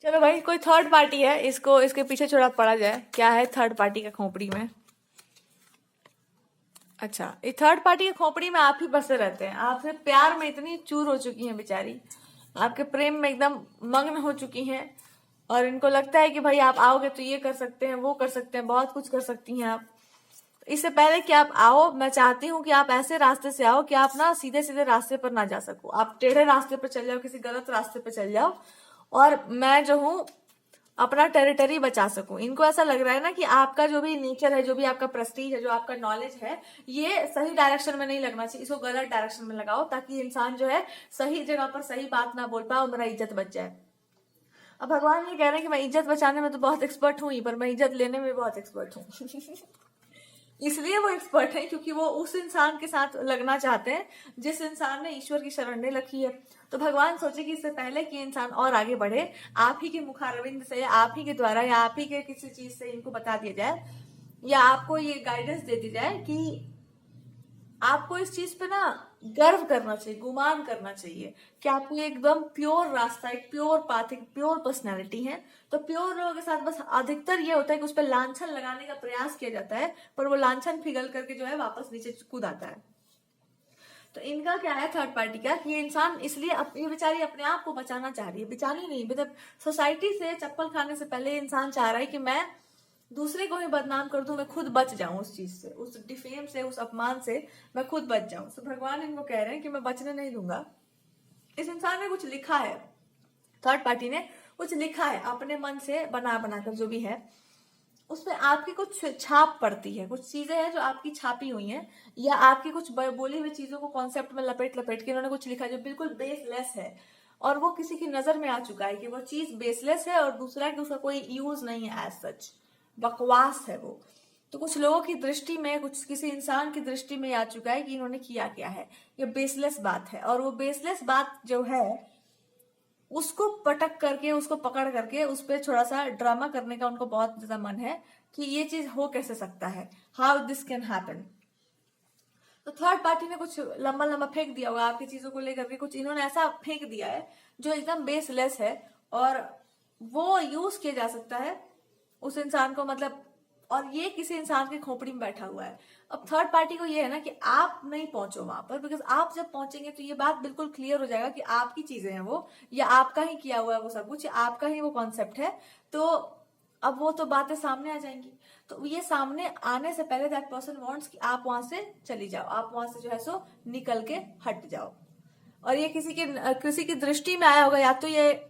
चलो भाई, कोई थर्ड पार्टी है, इसको इसके पीछे थोड़ा पड़ा जाए, क्या है थर्ड पार्टी का खोपड़ी में। अच्छा, ये थर्ड पार्टी की खोपड़ी में आप ही बसे रहते हैं। आपसे प्यार में इतनी चूर हो चुकी हैं बेचारी, आपके प्रेम में एकदम मग्न हो चुकी हैं, और इनको लगता है कि भाई आप आओगे तो ये कर सकते हैं, वो कर सकते हैं, बहुत कुछ कर सकती हैं आप। इससे पहले कि आप आओ, मैं चाहती हूँ कि आप ऐसे रास्ते से आओ कि आप ना सीधे सीधे रास्ते पर ना जा सको, आप टेढ़े रास्ते पर चल जाओ, किसी गलत रास्ते पर चल जाओ, और मैं जो हूँ अपना टेरिटरी बचा सकूं। इनको ऐसा लग रहा है ना कि आपका जो भी नेचर है, जो भी आपका प्रेस्टीज है, जो आपका नॉलेज है, ये सही डायरेक्शन में नहीं लगना चाहिए, इसको गलत डायरेक्शन में लगाओ, ताकि इंसान जो है सही जगह पर सही बात ना बोल पाए और मेरा इज्जत बच जाए। अब भगवान ये कह रहे हैं कि मैं इज्जत बचाने में तो बहुत एक्सपर्ट हूं ही, पर मैं इज्जत लेने में बहुत एक्सपर्ट हूँ। इसलिए वो एक्सपर्ट है क्योंकि वो उस इंसान के साथ लगना चाहते हैं जिस इंसान ने ईश्वर की शरण ले रखी है। तो भगवान सोचे कि इससे पहले कि इंसान और आगे बढ़े, आप ही के मुखारविंद से, आप ही के द्वारा, या आप ही के किसी चीज से इनको बता दिया जाए, या आपको ये गाइडेंस दे दी जाए कि आपको इस चीज पे ना गर्व करना चाहिए, गुमान करना चाहिए कि आपको ये एकदम प्योर रास्ता, एक प्योर पाथ, एक प्योर पर्सनैलिटी है। तो प्योर लोगों के साथ बस अधिकतर ये होता है कि उस पर लांछन लगाने का प्रयास किया जाता है, पर वो लांछन पिघल करके जो है वापस नीचे कूद आता है। तो इनका क्या है थर्ड पार्टी का, कि ये इंसान इसलिए ये बेचारी अपने आप को बचाना चाह रही है, बेचारी नहीं, मतलब सोसाइटी से चप्पल खाने से पहले इंसान चाह रहा है कि मैं दूसरे को ही बदनाम कर दूं, मैं खुद बच जाऊं उस चीज से, उस डिफेम से, उस अपमान से मैं खुद बच जाऊं। तो भगवान इनको कह रहे हैं कि मैं बचने नहीं दूंगा। इस इंसान ने कुछ लिखा है, थर्ड पार्टी ने कुछ लिखा है अपने मन से बना बनाकर, जो भी है उसमें आपकी कुछ छाप पड़ती है, कुछ चीजें हैं जो आपकी छापी हुई हैं, या आपकी कुछ बोली हुई चीजों को कॉन्सेप्ट में लपेट लपेट के इन्होंने कुछ लिखा जो बिल्कुल बेसलेस है, और वो किसी की नजर में आ चुका है कि वो चीज बेसलेस है, और दूसरा कि उसका कोई यूज नहीं है, एज सच बकवास है वो। तो कुछ लोगों की दृष्टि में, कुछ किसी इंसान की दृष्टि में आ चुका है कि इन्होंने किया क्या है, ये बेसलेस बात है, और वो बेसलेस बात जो है उसको पटक करके, उसको पकड़ करके उस पर थोड़ा सा ड्रामा करने का उनको बहुत ज्यादा मन है कि ये चीज हो कैसे सकता है, हाउ दिस कैन हैपन। तो थर्ड पार्टी ने कुछ लंबा लंबा फेंक दिया होगा आपकी चीजों को लेकर के, कुछ इन्होंने ऐसा फेंक दिया है जो एकदम बेसलेस है, और वो यूज किया जा सकता है उस इंसान को, मतलब, और ये किसी इंसान की खोपड़ी में बैठा हुआ है। अब थर्ड पार्टी को ये है ना कि आप नहीं पहुंचो वहां पर, बिकॉज आप जब पहुंचेंगे तो ये बात बिल्कुल क्लियर हो जाएगा कि आपकी चीजें हैं वो, या आपका ही किया हुआ है वो सब कुछ, आपका ही वो कॉन्सेप्ट है। तो अब वो तो बातें सामने आ जाएंगी। तो ये सामने आने से पहले दैट पर्सन वांट्स कि आप वहां से चली जाओ, आप वहां से जो है सो निकल के हट जाओ। और ये किसी की दृष्टि में आया होगा, या तो ये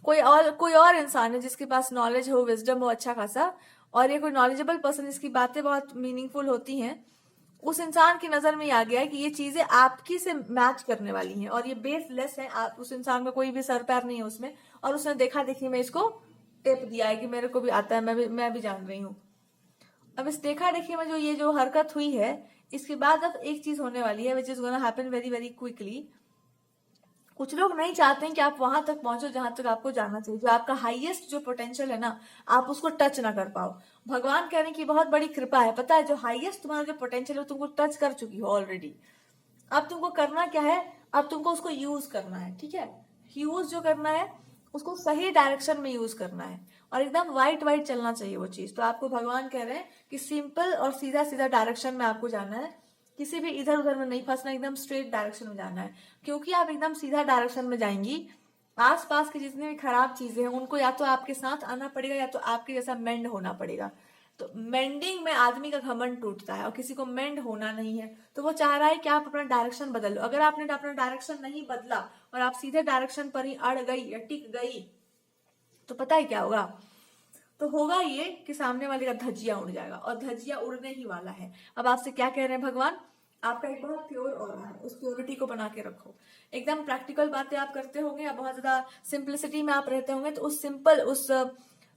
कोई और इंसान है जिसके पास नॉलेज हो, विजडम हो अच्छा खासा, और ये कोई नॉलेजेबल पर्सन जिसकी बातें बहुत मीनिंगफुल होती हैं, उस इंसान की नजर में आ गया है कि ये चीजें आपकी से मैच करने वाली हैं, और ये बेसलेस है, आप उस इंसान का कोई भी सर पैर नहीं है उसमें, और उसने देखा देखी में इसको टिप दिया है कि मेरे को भी आता है, मैं भी जान रही हूँ। अब इस देखा देखी में जो ये जो हरकत हुई है, इसके बाद अब एक चीज होने वाली है which is gonna happen very very quickly. कुछ लोग नहीं चाहते हैं कि आप वहां तक पहुंचो जहां तक आपको जाना चाहिए, जो आपका हाईएस्ट जो पोटेंशियल है ना, आप उसको टच ना कर पाओ। भगवान कहने की बहुत बड़ी कृपा है, पता है, जो हाईएस्ट तुम्हारा जो पोटेंशियल है तुमको टच कर चुकी हो ऑलरेडी। अब तुमको करना क्या है, अब तुमको उसको यूज करना है, ठीक है। यूज जो करना है उसको सही डायरेक्शन में यूज करना है, और एकदम वाइट वाइट चलना चाहिए वो चीज। तो आपको भगवान कह रहे हैं कि सिंपल और सीधा सीधा डायरेक्शन में आपको जाना है, किसी भी इधर उधर में नहीं फंसना, एकदम स्ट्रेट डायरेक्शन में जाना है। क्योंकि आप एकदम सीधा डायरेक्शन में जाएंगी, आसपास की जितनी भी खराब चीजें हैं उनको या तो आपके साथ आना पड़ेगा, या तो आपके जैसा मेंड होना पड़ेगा। तो मेंडिंग में आदमी का घमंड टूटता है, और किसी को मेंड होना नहीं है। तो वो चाह रहा है कि आप अपना डायरेक्शन बदल लो। अगर आपने अपना डायरेक्शन नहीं बदला और आप सीधे डायरेक्शन पर ही अड़ गई या टिक गई, तो पता है क्या होगा, तो होगा ये कि सामने वाले का धज्जिया उड़ जाएगा, और धज्जिया उड़ने ही वाला है। अब आपसे क्या कह रहे हैं भगवान, आपका एक बहुत प्योर ऑरा है, उस प्योरिटी को बना के रखो। एकदम प्रैक्टिकल बातें आप करते होंगे, या बहुत ज्यादा सिंप्लिसिटी में आप रहते होंगे, तो उस सिंपल, उस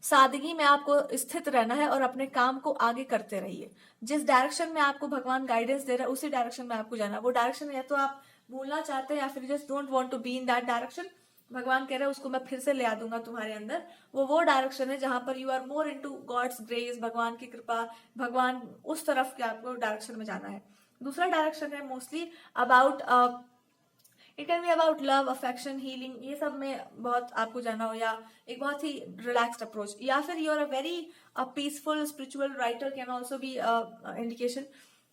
सादगी में आपको स्थित रहना है, और अपने काम को आगे करते रहिए। जिस डायरेक्शन में आपको भगवान गाइडेंस दे रहा है उसी डायरेक्शन में आपको जाना है। वो डायरेक्शन या तो आप भूलना चाहते हैं, या फिर just don't want to be in that direction, भगवान कह रहे हैं उसको मैं फिर से ले आ दूंगा तुम्हारे अंदर। वो डायरेक्शन है जहां पर you are more into God's grace, भगवान की कृपा, भगवान, उस तरफ के आपको डायरेक्शन में जाना है। दूसरा डायरेक्शन है mostly about it can be about love, affection, healing, ये सब में बहुत आपको जाना हो, या एक बहुत ही रिलैक्स्ड अप्रोच, या फिर you are a very peaceful spiritual writer can also be indication.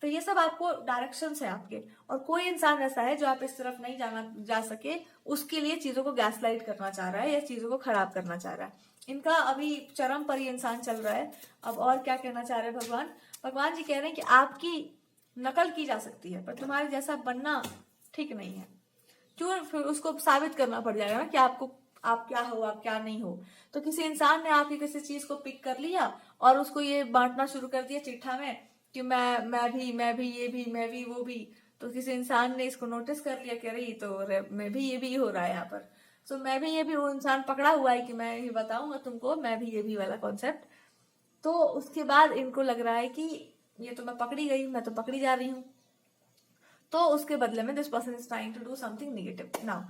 तो ये सब आपको डायरेक्शंस है आपके, और कोई इंसान ऐसा है जो आप इस तरफ नहीं जा सके, उसके लिए चीजों को गैसलाइट करना चाह रहा है या चीजों को खराब करना चाह रहा है। इनका अभी चरम पर ये इंसान चल रहा है। अब और क्या कहना चाह रहे हैं भगवान? भगवान जी कह रहे हैं कि आपकी नकल की जा सकती है, पर तुम्हारे जैसा बनना ठीक नहीं है। क्यों? फिर उसको साबित करना पड़ जाएगा ना कि आप क्या हो, आप क्या नहीं हो। तो किसी इंसान ने आपकी किसी चीज को पिक कर लिया और उसको ये बांटना शुरू कर दिया चिट्ठा में कि मैं भी ये भी, मैं भी वो भी। तो किसी इंसान ने इसको नोटिस कर लिया कि अरे तो मैं भी ये भी हो रहा है यहाँ पर। सो मैं भी ये भी, वो इंसान पकड़ा हुआ है कि मैं ही बताऊंगा तुमको मैं भी ये भी वाला कॉन्सेप्ट। तो उसके बाद इनको लग रहा है कि ये तो मैं पकड़ी गई, मैं तो पकड़ी जा रही हूँ। तो उसके बदले में this person is trying to do something negative. Now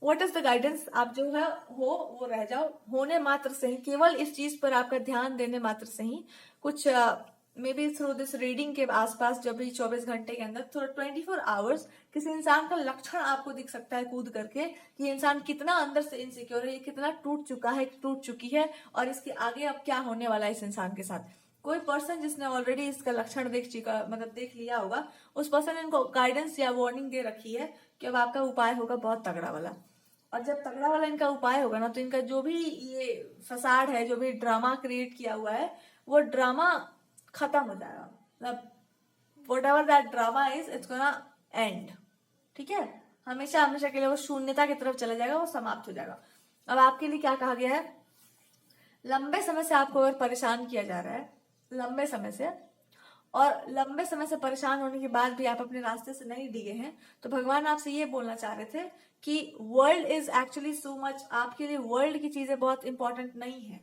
what is the guidance? आप जो है हो वो रह जाओ, होने मात्र से ही, केवल इस चीज पर आपका ध्यान देने मात्र से ही कुछ may be through this reading के आसपास, जब भी 24 घंटे के अंदर थोड़ा 24 आवर्स किसी इंसान का लक्षण आपको दिख सकता है कूद करके कि ये इंसान कितना अंदर से इनसिक्योर है, ये कितना टूट चुका है, टूट चुकी है, और इसके आगे अब क्या होने वाला है इस इंसान के साथ। कोई पर्सन जिसने ऑलरेडी इसका लक्षण देख चुका, मतलब देख लिया होगा, उस पर्सन ने इनको गाइडेंस या वार्निंग दे रखी है कि अब आपका उपाय होगा बहुत तगड़ा वाला। और जब तगड़ा वाला इनका उपाय होगा ना, तो इनका जो भी ये फसाड है, जो भी ड्रामा क्रिएट किया हुआ है, वो ड्रामा खत्म हो जाएगा। मतलब whatever that drama is, it's gonna end। ठीक है, हमेशा हमेशा के लिए वो शून्यता की तरफ चला जाएगा, वो समाप्त हो जाएगा। अब आपके लिए क्या कहा गया है? लंबे समय से आपको अगर परेशान किया जा रहा है, लंबे समय से, और लंबे समय से परेशान होने के बाद भी आप अपने रास्ते से नहीं डिगे हैं, तो भगवान आपसे ये बोलना चाह रहे थे कि world is actually so much, आपके लिए वर्ल्ड की चीजें बहुत इंपॉर्टेंट नहीं है,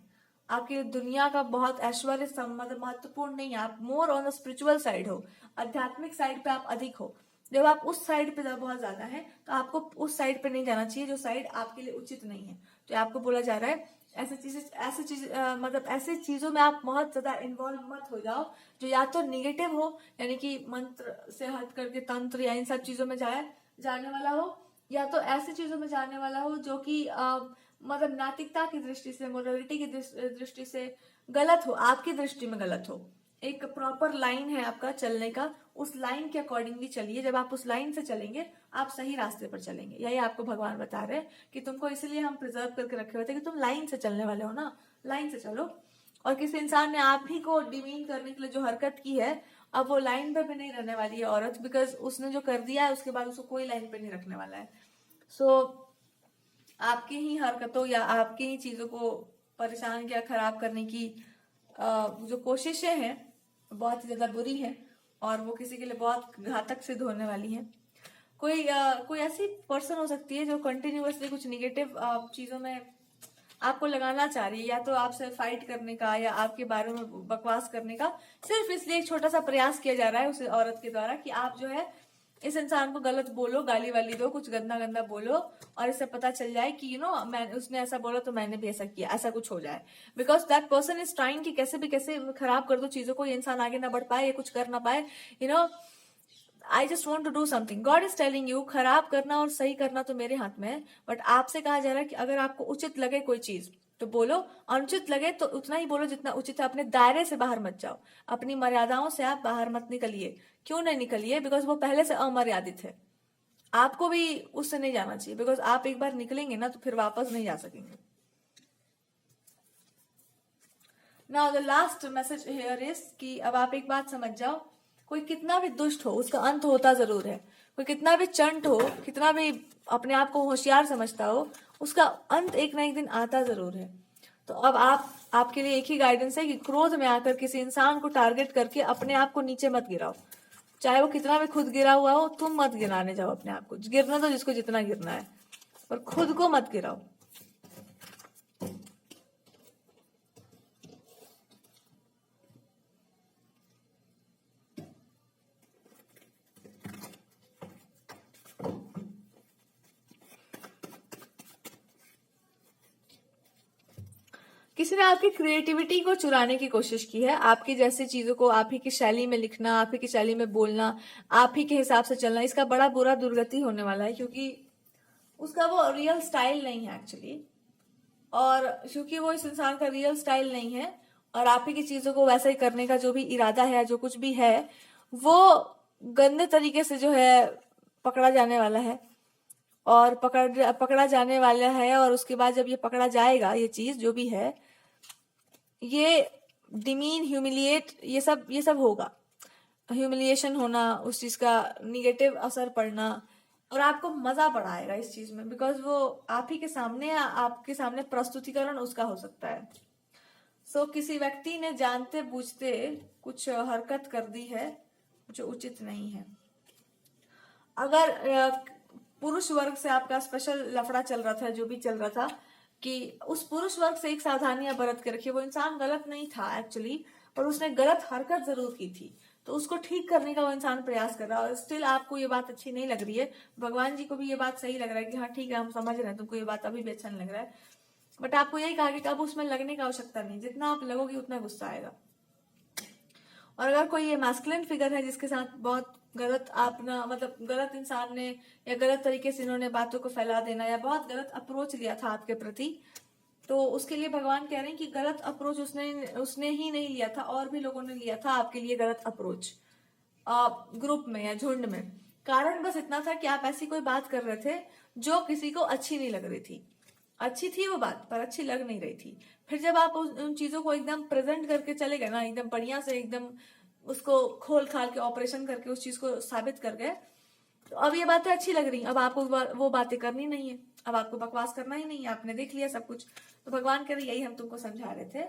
आपके लिए दुनिया का बहुत ऐश्वर्य मतलब महत्वपूर्ण नहीं है। आप more on the spiritual side हो, आध्यात्मिक साइड पे आप अधिक हो। जब आप उस साइड पे बहुत ज्यादा है, तो आपको उस साइड पे नहीं जाना चाहिए जो साइड आपके लिए उचित नहीं है। तो आपको बोला जा रहा है ऐसी चीज मतलब ऐसी चीजों में आप बहुत ज्यादा इन्वॉल्व मत हो जाओ जो या तो निगेटिव हो, यानी कि मंत्र से हट करके तंत्र या इन सब चीजों में जाने वाला हो, या तो ऐसी चीजों में जाने वाला हो जो कि मतलब नैतिकता की दृष्टि से, मोरालिटी की दृष्टि से गलत हो, आपकी दृष्टि में गलत हो। एक प्रॉपर लाइन है आपका चलने का, उस लाइन के अकॉर्डिंगली चलिए। जब आप उस लाइन से चलेंगे, आप सही रास्ते पर चलेंगे। यही आपको भगवान बता रहे हैं कि तुमको इसलिए हम प्रिजर्व करके रखे हुए थे कि तुम लाइन से चलने वाले हो ना, लाइन से चलो। और किसी इंसान ने आप ही को डिमीन करने के लिए जो हरकत की है, अब वो लाइन पे भी नहीं रहने वाली है औरत, बिकॉज उसने जो कर दिया है उसके बाद उसको कोई लाइन पे नहीं रखने वाला है। सो आपकी ही हरकतों या आपकी ही चीजों को परेशान या खराब करने की जो कोशिशें हैं बहुत ही ज्यादा बुरी है, और वो किसी के लिए बहुत घातक सिद्ध होने वाली है। कोई ऐसी पर्सन हो सकती है जो कंटिन्यूअसली कुछ निगेटिव चीजों में आपको लगाना चाह रही है, या तो आपसे फाइट करने का या आपके बारे में बकवास करने का, सिर्फ इसलिए एक छोटा सा प्रयास किया जा रहा है उस औरत के द्वारा कि आप जो है इस इंसान को गलत बोलो, गाली वाली दो, कुछ गंदा गंदा बोलो, और इससे पता चल जाए कि मैं उसने ऐसा बोला तो मैंने भी ऐसा किया, ऐसा कुछ हो जाए। Because that person is trying कि कैसे भी कैसे खराब कर दो चीजों को, ये इंसान आगे ना बढ़ पाए या कुछ कर ना पाए। I just want to do something. God is telling you, खराब करना और सही करना तो मेरे हाथ में है, बट आपसे कहा जा रहा है कि अगर आपको उचित लगे कोई चीज तो बोलो, अनुचित लगे तो उतना ही बोलो जितना उचित है। अपने दायरे से बाहर मत जाओ, अपनी मर्यादाओं से आप बाहर मत निकलिए। क्यों नहीं निकलिए? बिकॉज वो पहले से अमर्यादित है, आपको भी उससे नहीं जाना चाहिए। बिकॉज आप एक बार निकलेंगे ना तो फिर वापस नहीं जा सकेंगे। Now the last message here is कि अब आप एक बात समझ जाओ, कोई कितना भी दुष्ट हो उसका अंत होता जरूर है। कोई कितना भी चंट हो, कितना भी अपने आप को होशियार समझता हो, उसका अंत एक ना एक दिन आता जरूर है। तो अब आपके लिए एक ही गाइडेंस है कि क्रोध में आकर किसी इंसान को टारगेट करके अपने आप को नीचे मत गिराओ। चाहे वो कितना भी खुद गिरा हुआ हो, तुम मत गिराने जाओ अपने आप को। गिरना तो जिसको जितना गिरना है, पर खुद को मत गिराओ। किसी ने आपकी क्रिएटिविटी को चुराने की कोशिश की है, आपकी जैसी चीजों को आप ही की शैली में लिखना, आप ही की शैली में बोलना, आप ही के हिसाब से चलना, इसका बड़ा बुरा दुर्गति होने वाला है। क्योंकि उसका वो रियल स्टाइल नहीं है एक्चुअली। और क्योंकि वो इस इंसान का रियल स्टाइल नहीं है और आप ही की चीजों को वैसा ही करने का जो भी इरादा है, जो कुछ भी है, वो गंदे तरीके से जो है पकड़ा जाने वाला है। और पकड़ा जाने वाला है, और उसके बाद जब ये पकड़ा जाएगा, ये चीज जो भी है, ये डिमीन, ह्यूमिलिएट, ये सब होगा। ह्यूमिलिएशन होना, उस चीज का निगेटिव असर पड़ना, और आपको मजा पड़ा आएगा इस चीज में, बिकॉज वो आप ही के सामने, आपके सामने प्रस्तुतिकरण उसका हो सकता है। सो किसी व्यक्ति ने जानते बूझते कुछ हरकत कर दी है जो उचित नहीं है। अगर पुरुष वर्ग से आपका स्पेशल लफड़ा चल रहा था, जो भी चल रहा था, कि उस पुरुष वर्ग से एक सावधानियां बरत के रखिए। वो इंसान गलत नहीं था एक्चुअली, पर उसने गलत हरकत जरूर की थी, तो उसको ठीक करने का वो इंसान प्रयास कर रहा है। और स्टिल आपको ये बात अच्छी नहीं लग रही है, भगवान जी को भी ये बात सही लग रहा है कि हाँ ठीक है, हम समझ रहे हैं तुमको ये बात अभी भी अच्छा नहीं लग रहा है, बट आपको यही कहा कि अब उसमें लगने की आवश्यकता नहीं, जितना आप लगोगे उतना गुस्सा आएगा। और अगर कोई ये मैस्कुलिन फिगर है जिसके साथ बहुत गलत आपना, मतलब गलत इंसान ने या गलत तरीके से इन्होंने बातों को फैला देना या बहुत गलत अप्रोच लिया था आपके प्रति, तो उसके लिए भगवान कह रहे हैं कि गलत अप्रोच उसने ही नहीं लिया था, और भी लोगों ने लिया था आपके लिए गलत अप्रोच, ग्रुप में या झुंड में। कारण बस इतना था कि आप ऐसी कोई बात कर रहे थे जो किसी को अच्छी नहीं लग रही थी। अच्छी थी वो बात, पर अच्छी लग नहीं रही थी। फिर जब आप उन चीजों को एकदम प्रेजेंट करके चले गए ना, एकदम बढ़िया से, एकदम उसको खोल खाल के ऑपरेशन करके उस चीज को साबित कर गए, तो अब ये बातें अच्छी लग रही। अब आपको वो बातें करनी नहीं है, अब आपको बकवास करना ही नहीं है, आपने देख लिया सब कुछ। तो भगवान कह रहे यही हम तुमको समझा रहे थे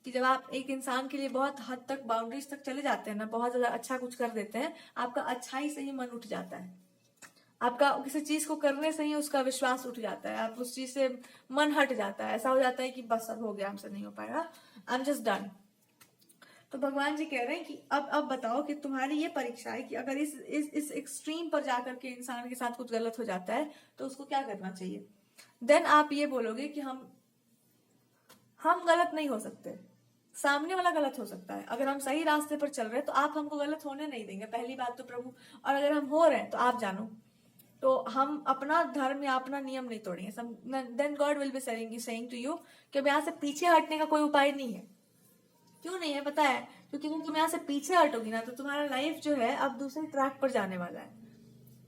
कि जब आप एक इंसान के लिए बहुत हद तक, बाउंड्रीज तक चले जाते हैं ना, बहुत ज्यादा अच्छा कुछ कर देते हैं, आपका अच्छाई से ही मन उठ जाता है, आपका किसी चीज को करने से ही उसका विश्वास उठ जाता है, आप उस चीज से मन हट जाता है, ऐसा हो जाता है कि बस अब हो गया, हमसे नहीं हो पाएगा, आई एम जस्ट डन। तो भगवान जी कह रहे हैं कि अब बताओ कि तुम्हारी ये परीक्षा है कि अगर इस एक्सट्रीम पर जाकर के इंसान के साथ कुछ गलत हो जाता है तो उसको क्या करना चाहिए। देन आप ये बोलोगे कि हम गलत नहीं हो सकते, सामने वाला गलत हो सकता है। अगर हम सही रास्ते पर चल रहे हैं तो आप हमको गलत होने नहीं देंगे, पहली बात तो प्रभु। और अगर हम हो रहे हैं तो आप जानो, तो हम अपना धर्म या अपना नियम नहीं तोड़ेंगे। Then God will be saying to you कि अब यहाँ से पीछे हटने का कोई उपाय नहीं है। क्यों नहीं है पता है? क्योंकि तुम यहाँ से पीछे हटोगी ना तो तुम्हारा लाइफ जो है अब दूसरे ट्रैक पर जाने वाला है।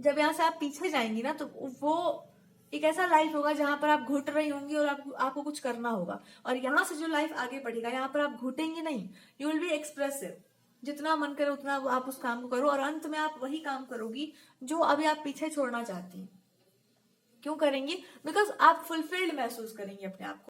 जब यहाँ से आप पीछे जाएंगी ना तो वो एक ऐसा लाइफ होगा जहां पर आप घुट रही होंगी और आपको कुछ करना होगा। और यहाँ से जो लाइफ आगे बढ़ेगा, यहाँ पर आप घुटेंगे नहीं, यू विल बी एक्सप्रेसिव। जितना मन करे उतना आप उस काम को करो, और अंत में आप वही काम करोगी जो अभी आप पीछे छोड़ना चाहती हैं। क्यों करेंगी? बिकॉज आप फुलफिल्ड महसूस करेंगी अपने आप को।